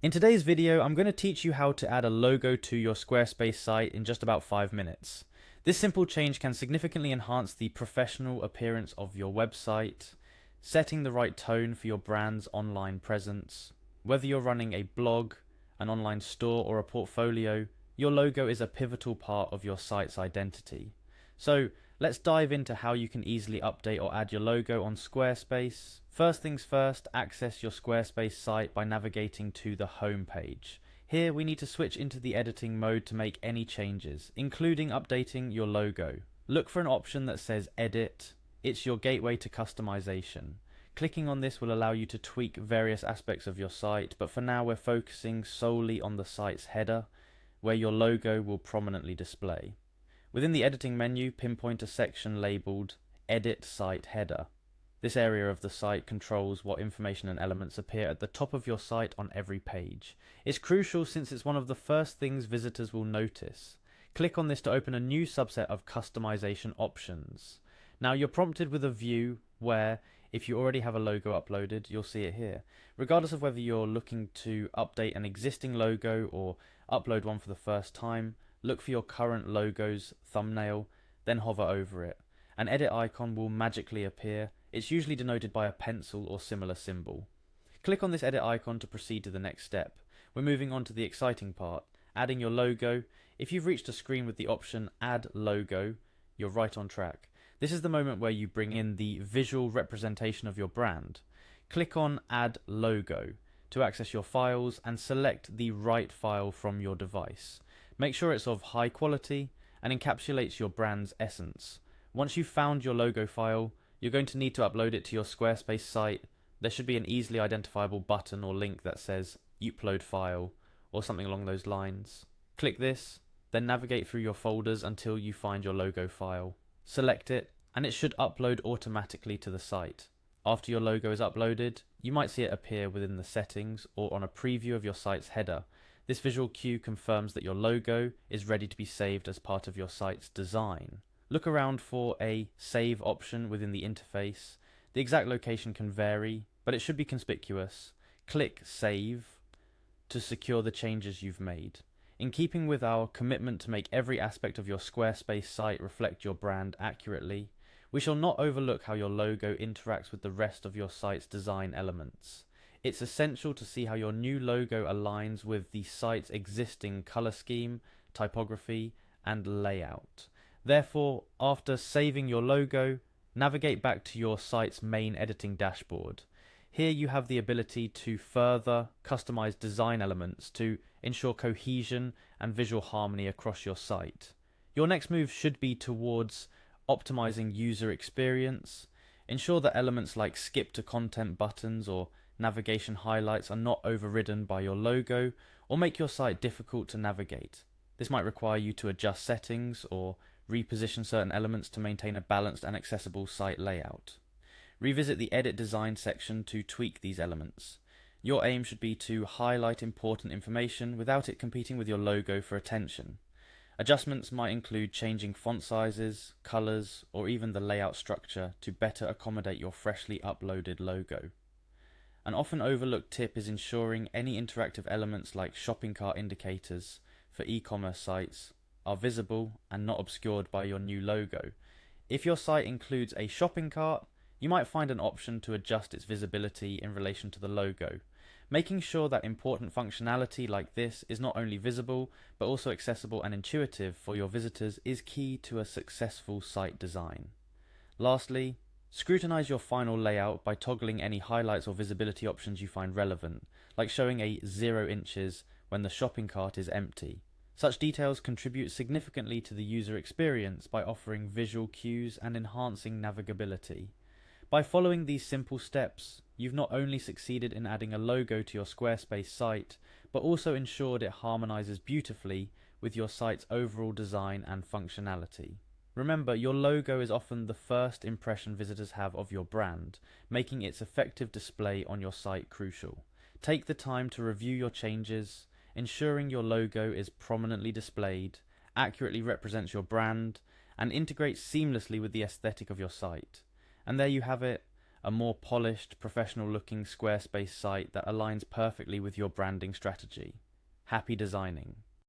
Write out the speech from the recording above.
In today's video, I'm going to teach you how to add a logo to your Squarespace site in just about 5 minutes. This simple change can significantly enhance the professional appearance of your website, setting the right tone for your brand's online presence. Whether you're running a blog, an online store, or a portfolio, your logo is a pivotal part of your site's identity. So let's dive into how you can easily update or add your logo on Squarespace. First things first, access your Squarespace site by navigating to the home page. Here we need to switch into the editing mode to make any changes, including updating your logo. Look for an option that says Edit. It's your gateway to customization. Clicking on this will allow you to tweak various aspects of your site, but for now we're focusing solely on the site's header, where your logo will prominently display. Within the editing menu, pinpoint a section labeled Edit Site Header. This area of the site controls what information and elements appear at the top of your site on every page. It's crucial since it's one of the first things visitors will notice. Click on this to open a new subset of customization options. Now you're prompted with a view where, if you already have a logo uploaded, you'll see it here. Regardless of whether you're looking to update an existing logo or upload one for the first time, look for your current logo's thumbnail, then hover over it. An edit icon will magically appear. It's usually denoted by a pencil or similar symbol. Click on this edit icon to proceed to the next step. We're moving on to the exciting part, adding your logo. If you've reached a screen with the option Add Logo, you're right on track. This is the moment where you bring in the visual representation of your brand. Click on Add Logo to access your files and select the right file from your device. Make sure it's of high quality and encapsulates your brand's essence. Once you've found your logo file, you're going to need to upload it to your Squarespace site. There should be an easily identifiable button or link that says Upload File or something along those lines. Click this, then navigate through your folders until you find your logo file. Select it, and it should upload automatically to the site. After your logo is uploaded, you might see it appear within the settings or on a preview of your site's header. This visual cue confirms that your logo is ready to be saved as part of your site's design. Look around for a save option within the interface. The exact location can vary, but it should be conspicuous. Click Save to secure the changes you've made. In keeping with our commitment to make every aspect of your Squarespace site reflect your brand accurately, we shall not overlook how your logo interacts with the rest of your site's design elements. It's essential to see how your new logo aligns with the site's existing color scheme, typography, and layout. Therefore, after saving your logo, navigate back to your site's main editing dashboard. Here you have the ability to further customize design elements to ensure cohesion and visual harmony across your site. Your next move should be towards optimizing user experience. Ensure that elements like skip to content buttons or navigation highlights are not overridden by your logo or make your site difficult to navigate. This might require you to adjust settings or reposition certain elements to maintain a balanced and accessible site layout. Revisit the Edit Design section to tweak these elements. Your aim should be to highlight important information without it competing with your logo for attention. Adjustments might include changing font sizes, colors, or even the layout structure to better accommodate your freshly uploaded logo. An often overlooked tip is ensuring any interactive elements like shopping cart indicators for e-commerce sites are visible and not obscured by your new logo. If your site includes a shopping cart, you might find an option to adjust its visibility in relation to the logo. Making sure that important functionality like this is not only visible, but also accessible and intuitive for your visitors is key to a successful site design. Lastly, scrutinize your final layout by toggling any highlights or visibility options you find relevant, like showing a 0 inches when the shopping cart is empty. Such details contribute significantly to the user experience by offering visual cues and enhancing navigability. By following these simple steps, you've not only succeeded in adding a logo to your Squarespace site, but also ensured it harmonizes beautifully with your site's overall design and functionality. Remember, your logo is often the first impression visitors have of your brand, making its effective display on your site crucial. Take the time to review your changes, ensuring your logo is prominently displayed, accurately represents your brand, and integrates seamlessly with the aesthetic of your site. And there you have it, a more polished, professional-looking Squarespace site that aligns perfectly with your branding strategy. Happy designing!